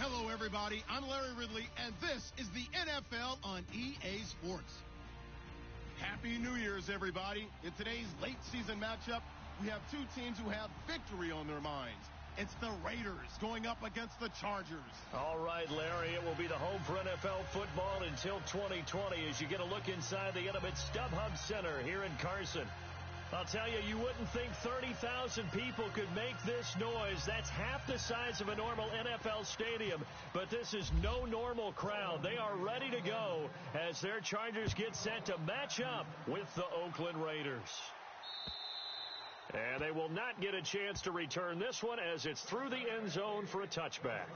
Hello, everybody. I'm Larry Ridley, and this is the NFL on EA Sports. Happy New Year's, everybody. In today's late season matchup, we have two teams who have victory on their minds. It's the Raiders going up against the Chargers. All right, Larry, it will be the home for NFL football until 2020 as you get a look inside the intimate StubHub Center here in Carson. I'll tell you, you wouldn't think 30,000 people could make this noise. That's half the size of a normal NFL stadium. But this is no normal crowd. They are ready to go as their Chargers get set to match up with the Oakland Raiders. And they will not get a chance to return this one as it's through the end zone for a touchback.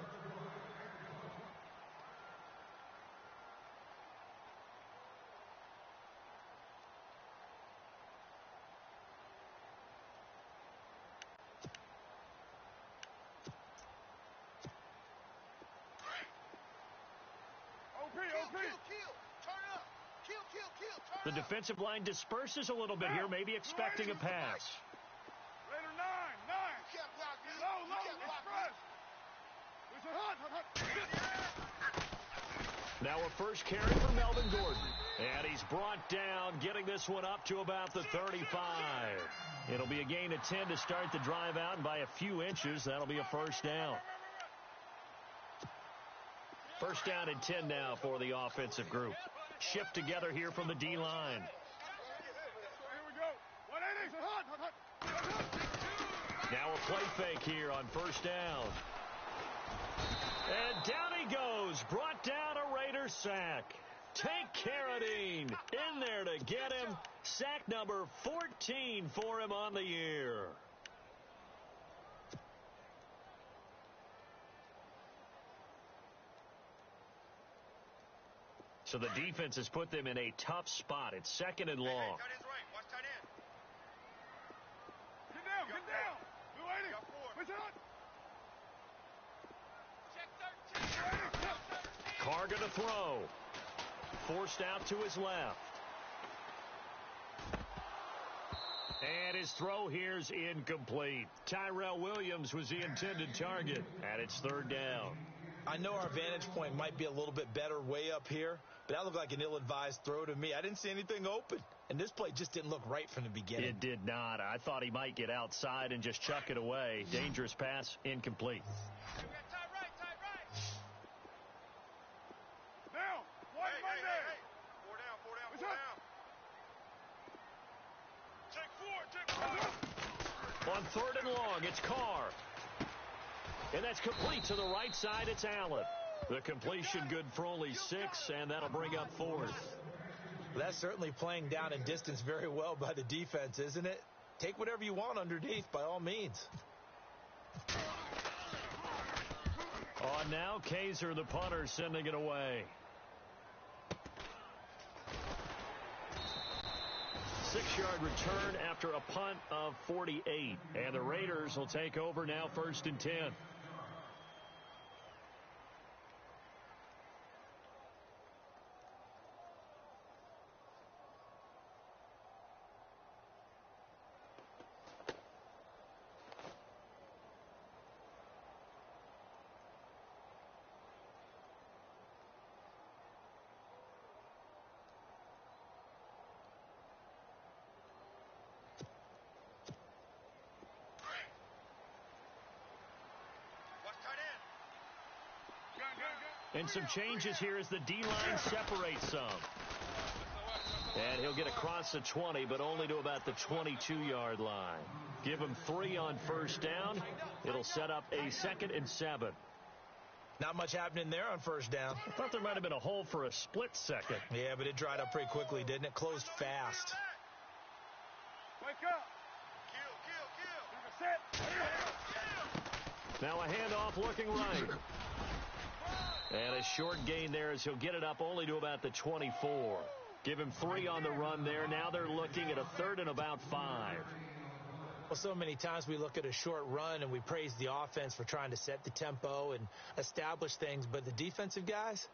The defensive line disperses a little bit here, maybe expecting a pass. Raider 9. You can't block me. Low, express. Now a first carry for Melvin Gordon. And he's brought down, getting this one up to about the 35. It'll be a gain of 10 to start the drive out, and by a few inches, that'll be a first down. First down and 10 now for the offensive group. Shift together here from the D-line. Here we go. 180. Now a play fake here on first down. And down he goes. Brought down a Raider sack. Tank Carradine in there to get him. Sack number 14 for him on the year. So the defense has put them in a tough spot. It's second and long. Tight end's right. Watch tight end. Get down. 280. Check 13. Carr going to throw. Forced out to his left. And his throw here's incomplete. Tyrell Williams was the intended target, and it's third down. I know our vantage point might be a little bit better way up here, but that looked like an ill-advised throw to me. I didn't see anything open, and this play just didn't look right from the beginning. It did not. I thought he might get outside and just chuck it away. Dangerous pass, incomplete. Tight right. Down. Hey. Four down. Take four. On third and long, it's Carr. And that's complete to the right side. It's Allen. The completion good for only 6, and that'll bring up fourth. Well, that's certainly playing down in distance very well by the defense, isn't it? Take whatever you want underneath, by all means. On now, Kaiser, the punter, sending it away. 6-yard return after a punt of 48. And the Raiders will take over now, first and 10. And some changes here as the D-line separates some. And he'll get across the 20, but only to about the 22-yard line. Give him 3 on first down. It'll set up a 2nd and 7. Not much happening there on first down. I thought there might have been a hole for a split second. Yeah, but it dried up pretty quickly, didn't it? Closed fast. Wake up. Kill. Now a handoff looking right. And a short gain there as he'll get it up only to about the 24. Give him 3 on the run there. Now they're looking at a 3rd and about 5. Well, so many times we look at a short run and we praise the offense for trying to set the tempo and establish things. But the defensive guys,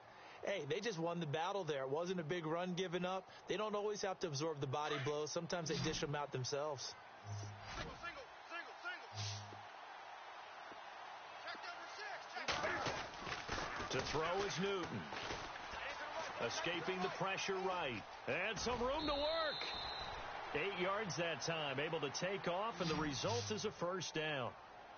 hey, they just won the battle there. It wasn't a big run given up. They don't always have to absorb the body blows. Sometimes they dish them out themselves. Single. Check number 6. To throw is Newton. Escaping the pressure right. And some room to work. 8 yards that time. Able to take off, and the result is a first down.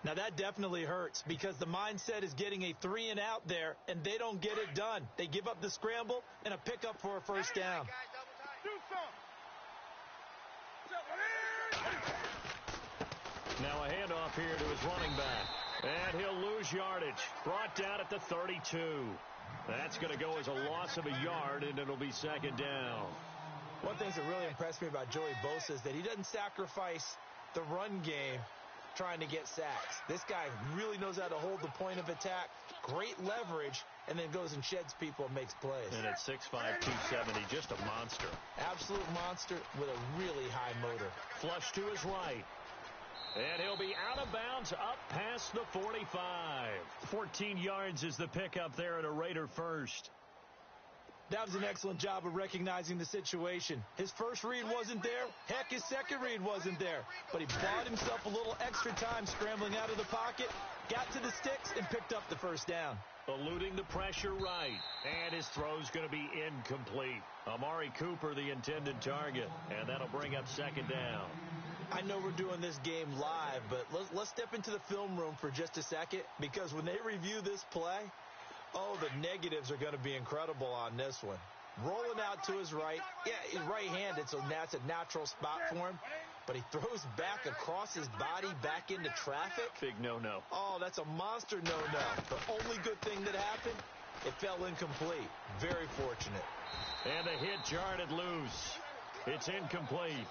Now, that definitely hurts because the mindset is getting a 3-and-out there, and they don't get it done. They give up the scramble and a pickup for a first down. Now a handoff here to his running back. And he'll lose yardage. Brought down at the 32. That's going to go as a loss of a yard, and it'll be second down. One thing that really impressed me about Joey Bosa is that he doesn't sacrifice the run game trying to get sacks. This guy really knows how to hold the point of attack, great leverage, and then goes and sheds people and makes plays. And at 6'5", 270, just a monster. Absolute monster with a really high motor. Flush to his right. And he'll be out of bounds up past the 45. 14 yards is the pickup there at a Raider first. That was an excellent job of recognizing the situation. His first read wasn't there. Heck, his second read wasn't there. But he bought himself a little extra time scrambling out of the pocket, got to the sticks, and picked up the first down. Eluding the pressure right. And his throw's going to be incomplete. Amari Cooper, the intended target. And that'll bring up second down. I know we're doing this game live, but let's step into the film room for just a second, because when they review this play, oh, the negatives are going to be incredible on this one. Rolling out to his right. Yeah, he's right-handed, so that's a natural spot for him. But he throws back across his body back into traffic. Big no-no. Oh, that's a monster no-no. The only good thing that happened, it fell incomplete. Very fortunate. And the hit jarred it loose. It's incomplete.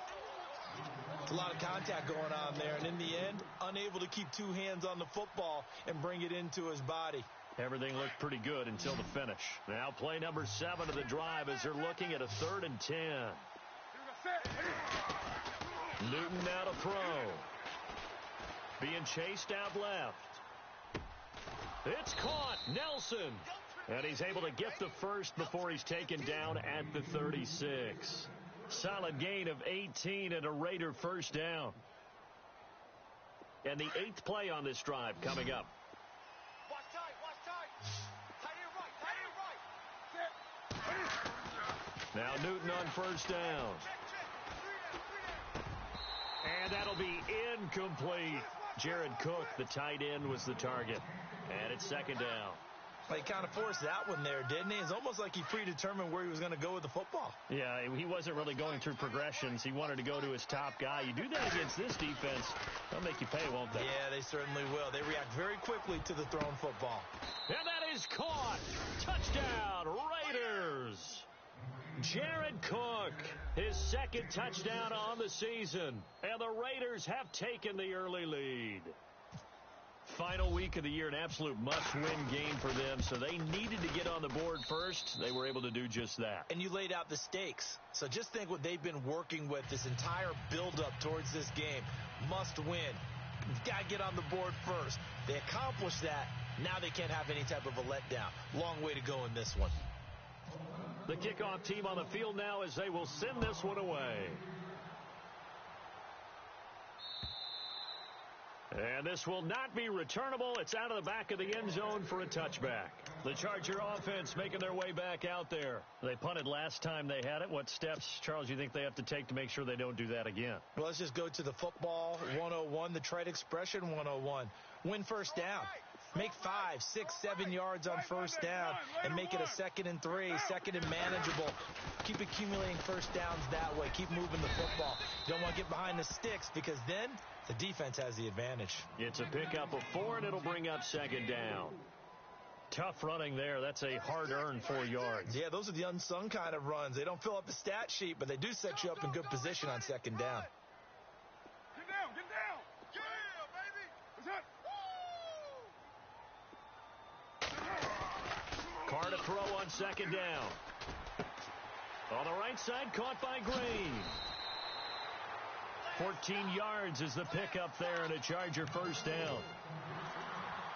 A lot of contact going on there, and in the end, unable to keep two hands on the football and bring it into his body. Everything looked pretty good until the finish. Now play number 7 of the drive as they're looking at a 3rd and 10. Newton now to throw. Being chased out left. It's caught. Nelson. And he's able to get the first before he's taken down at the 36. Solid gain of 18 and a Raider first down. And the 8th play on this drive coming up. Now Newton on first down. And that'll be incomplete. Jared Cook, the tight end, was the target. And it's second down. Well, he kind of forced that one there, didn't he? It's almost like he predetermined where he was going to go with the football. Yeah, he wasn't really going through progressions. He wanted to go to his top guy. You do that against this defense, they'll make you pay, won't they? Yeah, they certainly will. They react very quickly to the thrown football. And that is caught. Touchdown, Raiders. Jared Cook, his 2nd touchdown on the season. And the Raiders have taken the early lead. Final week of the year, an absolute must-win game for them, so they needed to get on the board first. They were able to do just that. And you laid out the stakes. So just think what they've been working with this entire build-up towards this game. Must win. You've got to get on the board first. They accomplished that. Now they can't have any type of a letdown. Long way to go in this one. The kickoff team on the field now as they will send this one away. And this will not be returnable. It's out of the back of the end zone for a touchback. The Charger offense making their way back out there. They punted last time they had it. What steps, Charles, you think they have to take to make sure they don't do that again? Well, let's just go to the football 101, the trade expression 101. Win first down. Make 5, 6, 7 yards on first down and make it a 2nd and 3, 2nd and manageable. Keep accumulating first downs that way. Keep moving the football. You don't want to get behind the sticks because then the defense has the advantage. It's a pickup of 4, and it'll bring up second down. Tough running there. That's a hard-earned 4 yards. Yeah, those are the unsung kind of runs. They don't fill up the stat sheet, but they do set you up in good position on second down. Get down, get down. Yeah, baby. What's that? Carr to throw on second down. On the right side, caught by Green. 14 yards is the pickup there, and a Charger first down.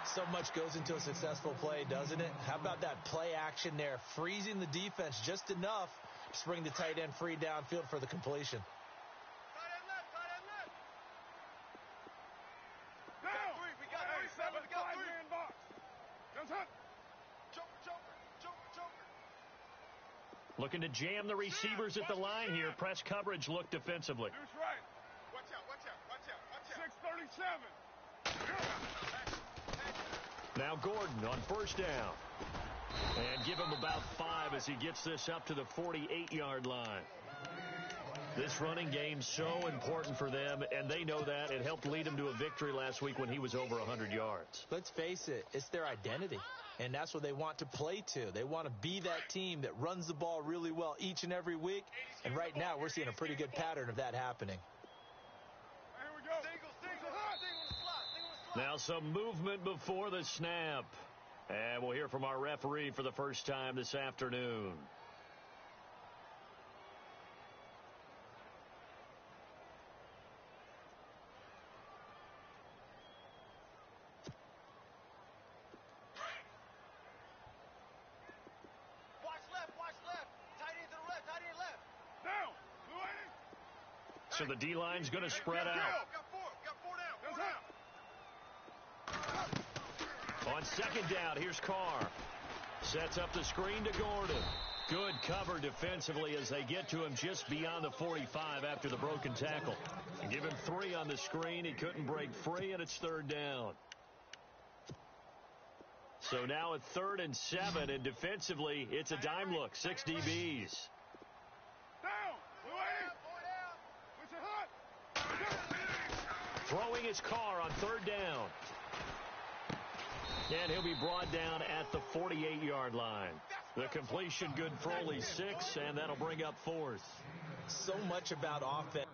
So much goes into a successful play, doesn't it? How about that play action there, freezing the defense just enough to bring the tight end free downfield for the completion. Tight end left, tight end left. Down. We got 3, we got 3. Man box. Just hunt. looking to jam the receivers at the line here. Press coverage look defensively. That's right. Watch out, watch out, watch out, watch out. 637. Now Gordon on first down. And give him about 5 as he gets this up to the 48-yard line. This running game's so important for them, and they know that. It helped lead them to a victory last week when he was over 100 yards. Let's face it, it's their identity, and that's what they want to play to. They want to be that team that runs the ball really well each and every week, and right now we're seeing a pretty good pattern of that happening. Here we go. Now some movement before the snap. And we'll hear from our referee for the first time this afternoon. So the D-line's going to spread out. Got four down. On second down, here's Carr. Sets up the screen to Gordon. Good cover defensively as they get to him just beyond the 45 after the broken tackle. Give him 3 on the screen. He couldn't break free, and it's third down. So now at 3rd and 7, and defensively, it's a dime look. 6 DBs. Throwing his Carr on 3rd down. And he'll be brought down at the 48-yard line. The completion good for only 6, and that'll bring up 4th. So much about offense.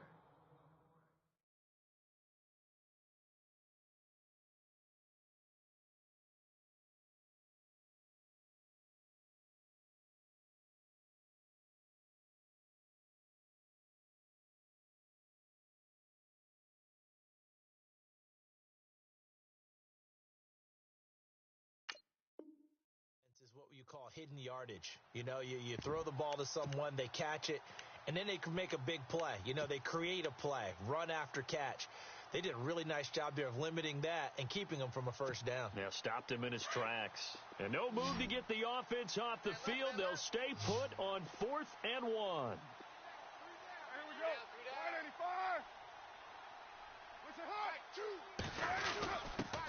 Is what you call hidden yardage. You know, you throw the ball to someone, they catch it, and then they can make a big play. You know, they create a play, run after catch. They did a really nice job there of limiting that and keeping them from a first down. Now stopped him in his tracks. And no move to get the offense off the field. They'll stay put on 4th and 1. Here we go. 185.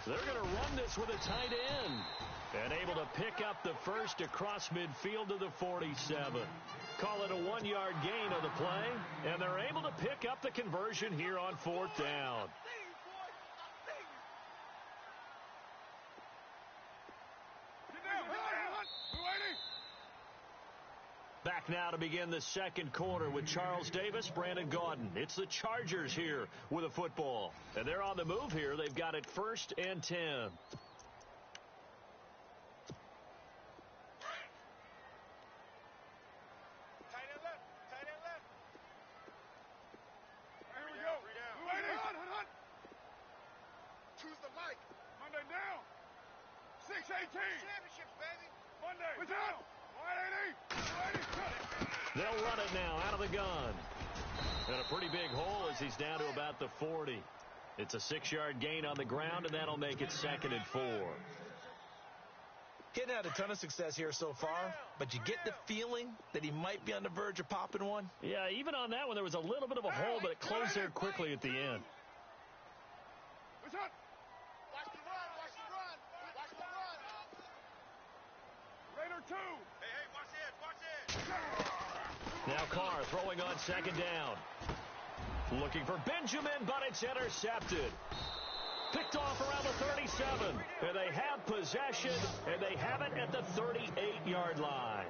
They're going to run this with a tight end. And able to pick up the first across midfield to the 47. Call it a 1-yard gain on the play. And they're able to pick up the conversion here on 4th down. Back now to begin the second quarter with Charles Davis, Brandon Gaudin. It's the Chargers here with a football. And they're on the move here. They've got it 1st and 10. They'll run it now out of the gun. And a pretty big hole as he's down to about the 40. It's a 6-yard gain on the ground, and that'll make it 2nd and 4. He hadn't had a ton of success here so far, but you get the feeling that he might be on the verge of popping one. Yeah, even on that one, there was a little bit of a hole, but it closed there quickly at the end. Watch the run. Watch the run. Watch the run. Raider 2. Hey, watch it. Now Carr throwing on 2nd down. Looking for Benjamin, but it's intercepted. Picked off around the 37. And they have possession, and they have it at the 38-yard line.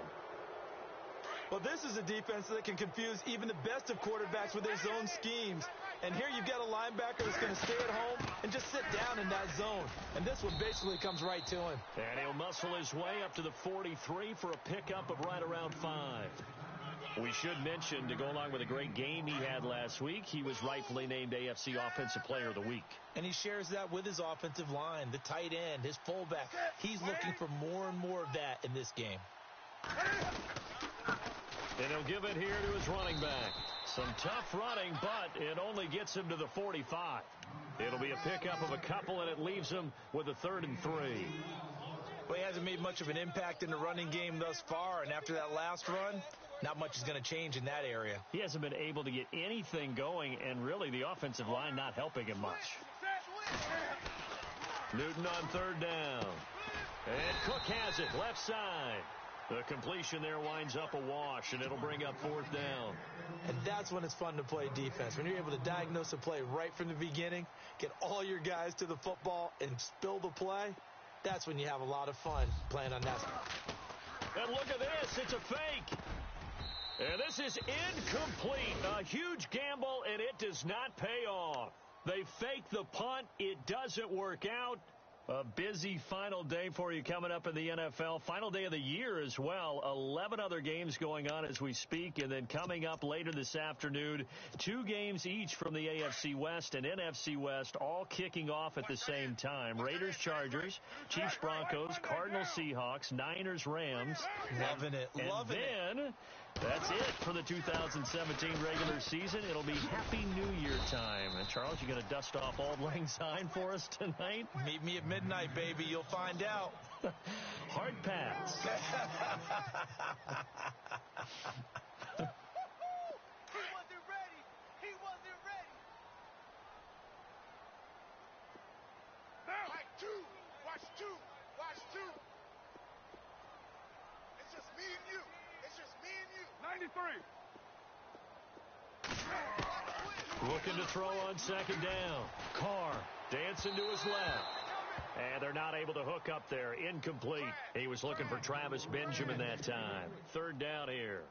Well, this is a defense that can confuse even the best of quarterbacks with their zone schemes. And here you've got a linebacker that's going to stay at home and just sit down in that zone. And this one basically comes right to him. And he'll muscle his way up to the 43 for a pickup of right around 5. We should mention, to go along with a great game he had last week, he was rightfully named AFC Offensive Player of the Week. And he shares that with his offensive line, the tight end, his fullback. He's looking for more and more of that in this game. And he'll give it here to his running back. Some tough running, but it only gets him to the 45. It'll be a pickup of a couple, and it leaves him with a 3rd and 3. Well, he hasn't made much of an impact in the running game thus far, and after that last run, not much is going to change in that area. He hasn't been able to get anything going, and really the offensive line not helping him much. Newton on third down. And Cook has it, left side. The completion there winds up a wash, and it'll bring up fourth down. And that's when it's fun to play defense. When you're able to diagnose a play right from the beginning, get all your guys to the football, and spill the play, that's when you have a lot of fun playing on that. And look at this. It's a fake. And this is incomplete. A huge gamble, and it does not pay off. They fake the punt. It doesn't work out. A busy final day for you coming up in the NFL. Final day of the year as well. 11 other games going on as we speak. And then coming up later this afternoon, 2 games each from the AFC West and NFC West, all kicking off at the same time. Raiders, Chargers, Chiefs, Broncos, Cardinals, Seahawks, Niners, Rams. Loving it. Loving it. And then that's it for the 2017 regular season. It'll be Happy New Year time. And Charles, you going to dust off Auld Lang Syne for us tonight? Meet me at midnight, baby. You'll find out. Hard pass. He wasn't ready. He wasn't ready. Now, watch two. Watch two. Watch two. It's just me and you. It's just me and you. 93. Looking to throw on second down. Carr dancing to his left. And they're not able to hook up there. Incomplete. He was looking for Travis Benjamin that time. Third down here.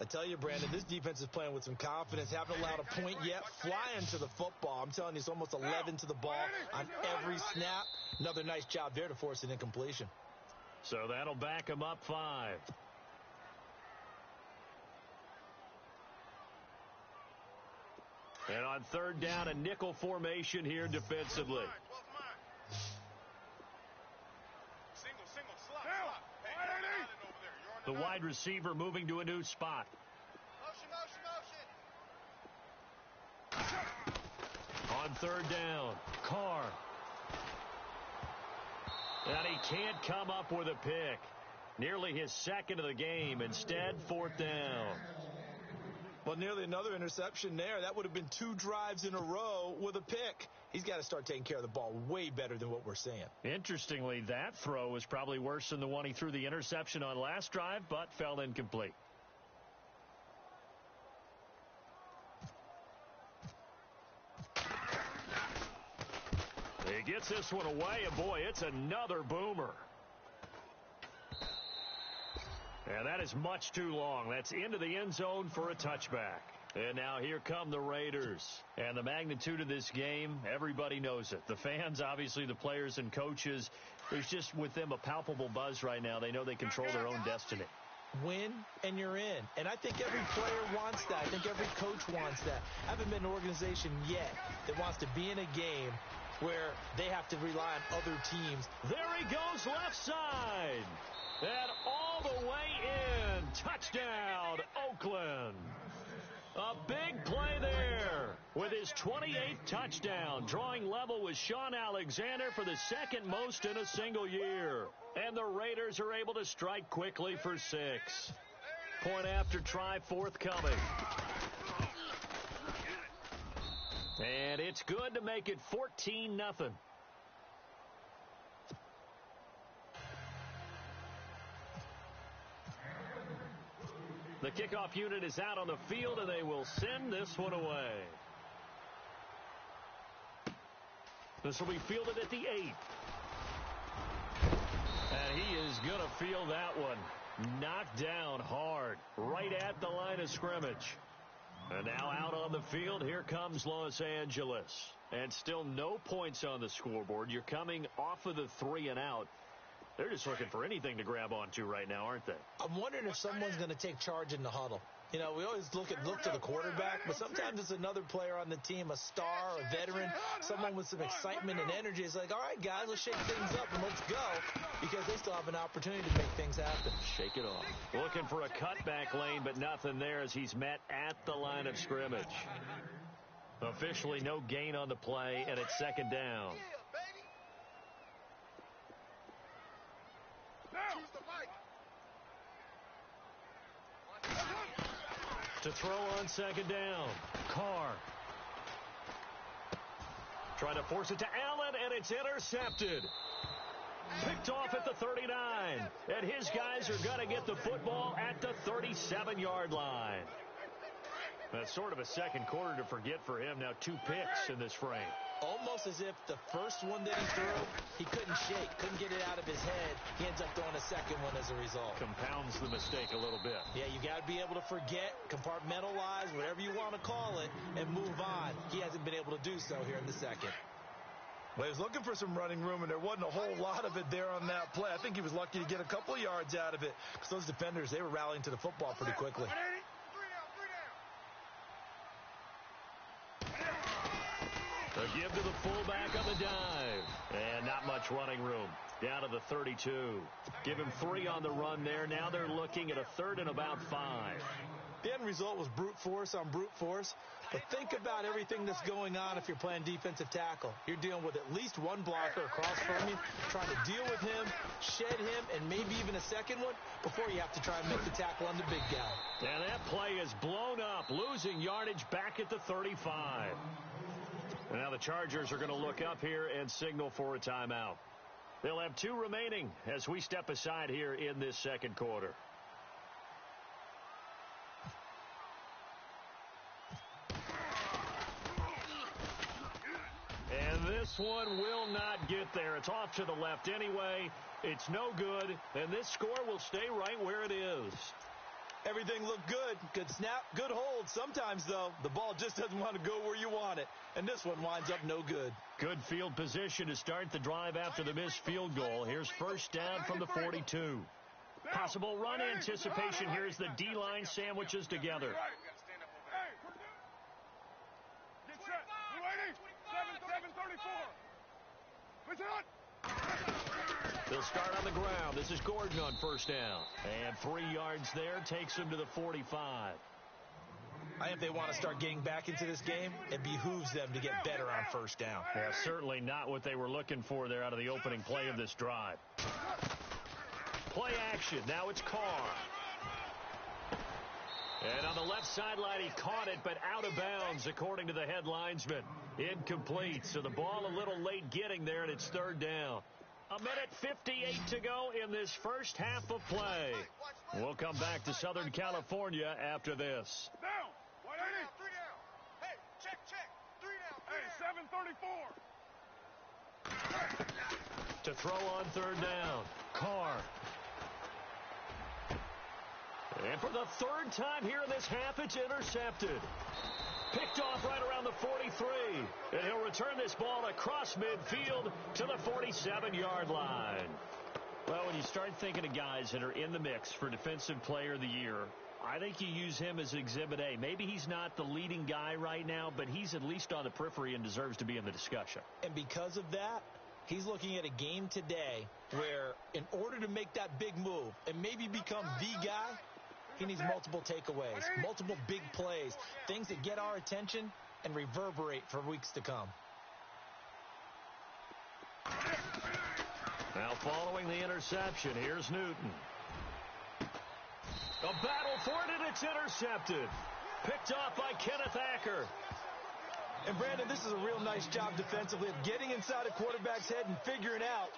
I tell you, Brandon, this defense is playing with some confidence. Haven't allowed a point yet. Flying to the football. I'm telling you, it's almost 11 to the ball on every snap. Another nice job there to force an incompletion. So that'll back him up 5. And on third down, a nickel formation here defensively. Single, slot. Hey, The wide receiver moving to a new spot. Motion. On third down, Carr. And he can't come up with a pick. Nearly his second of the game. Instead, fourth down. Well, nearly another interception there. That would have been 2 drives in a row with a pick. He's got to start taking care of the ball way better than what we're seeing. Interestingly, that throw was probably worse than the one he threw the interception on last drive, but fell incomplete. He gets this one away, and boy, it's another boomer. And that is much too long. That's into the end zone for a touchback. And now here come the Raiders. And the magnitude of this game, everybody knows it. The fans, obviously the players and coaches, there's just with them a palpable buzz right now. They know they control their own destiny. Win, and you're in. And I think every player wants that. I think every coach wants that. I haven't been an organization yet that wants to be in a game where they have to rely on other teams. There he goes left side. And all the way in. Touchdown, Oakland. A big play there with his 28th touchdown, drawing level with Sean Alexander for the second most in a single year. And the Raiders are able to strike quickly for 6. Point after try forthcoming. And it's good to make it 14-0. The kickoff unit is out on the field, and they will send this one away. This will be fielded at the 8. And he is going to field that one. Knocked down hard, right at the line of scrimmage. And now out on the field, here comes Los Angeles. And still no points on the scoreboard. You're coming off of the 3 and out. They're just looking for anything to grab onto right now, aren't they? I'm wondering if someone's going to take charge in the huddle. You know, we always look to the quarterback, but sometimes it's another player on the team, a star, a veteran, someone with some excitement and energy. It's like, all right, guys, let's shake things up and let's go, because they still have an opportunity to make things happen. Shake it off. Looking for a cutback lane, but nothing there as he's met at the line of scrimmage. Officially no gain on the play, and it's second down. To throw on second down. Carr. Trying to force it to Allen, and it's intercepted. Picked off at the 39. And his guys are going to get the football at the 37-yard line. That's sort of a second quarter to forget for him. Now 2 picks in this frame. Almost as if the first one that he threw, he couldn't shake, couldn't get it out of his head. He ends up throwing a second one as a result. Compounds the mistake a little bit. Yeah, you got to be able to forget, compartmentalize, whatever you want to call it, and move on. He hasn't been able to do so here in the second. Well, he was looking for some running room, and there wasn't a whole lot of it there on that play. I think he was lucky to get a couple yards out of it because those defenders, they were rallying to the football pretty quickly. A give to the fullback on the dive. And not much running room. Down to the 32. Give him 3 on the run there. Now they're looking at a 3rd and about 5. The end result was brute force on brute force. But think about everything that's going on if you're playing defensive tackle. You're dealing with at least one blocker across from you, trying to deal with him, shed him, and maybe even a second one before you have to try and make the tackle on the big guy. And that play is blown up, losing yardage back at the 35. And now the Chargers are going to look up here and signal for a timeout. They'll have 2 remaining as we step aside here in this second quarter. And this one will not get there. It's off to the left anyway. It's no good, and this score will stay right where it is. Everything looked good. Good snap, good hold. Sometimes, though, the ball just doesn't want to go where you want it. And this one winds up no good. Good field position to start the drive after the missed field goal. Here's first down from the 42. Possible run anticipation here as the D-line sandwiches together. Get set. 7-34. They'll start on the ground. This is Gordon on first down. And 3 yards there takes him to the 45. I think if they want to start getting back into this game, it behooves them to get better on first down. Yeah, certainly not what they were looking for there out of the opening play of this drive. Play action. Now it's Carr. And on the left sideline, he caught it, but out of bounds, according to the head linesman. Incomplete. So the ball a little late getting there, and it's 3rd down. 1:58 to go in this first half of play. We'll come back to Southern California after this. Down. 3 down. Hey, check. 3 down. Hey, 7:34. To throw on 3rd down, Carr. And for the 3rd time here in this half, it's intercepted. Picked off right around the 43. And he'll return this ball across midfield to the 47-yard line. Well, when you start thinking of guys that are in the mix for Defensive Player of the Year, I think you use him as Exhibit A. Maybe he's not the leading guy right now, but he's at least on the periphery and deserves to be in the discussion. And because of that, he's looking at a game today where in order to make that big move and maybe become the guy, he needs multiple takeaways, multiple big plays, things that get our attention and reverberate for weeks to come. Now following the interception, here's Newton. A battle for it, and it's intercepted. Picked off by Kenneth Acker. And, Brandon, this is a real nice job defensively of getting inside a quarterback's head and figuring out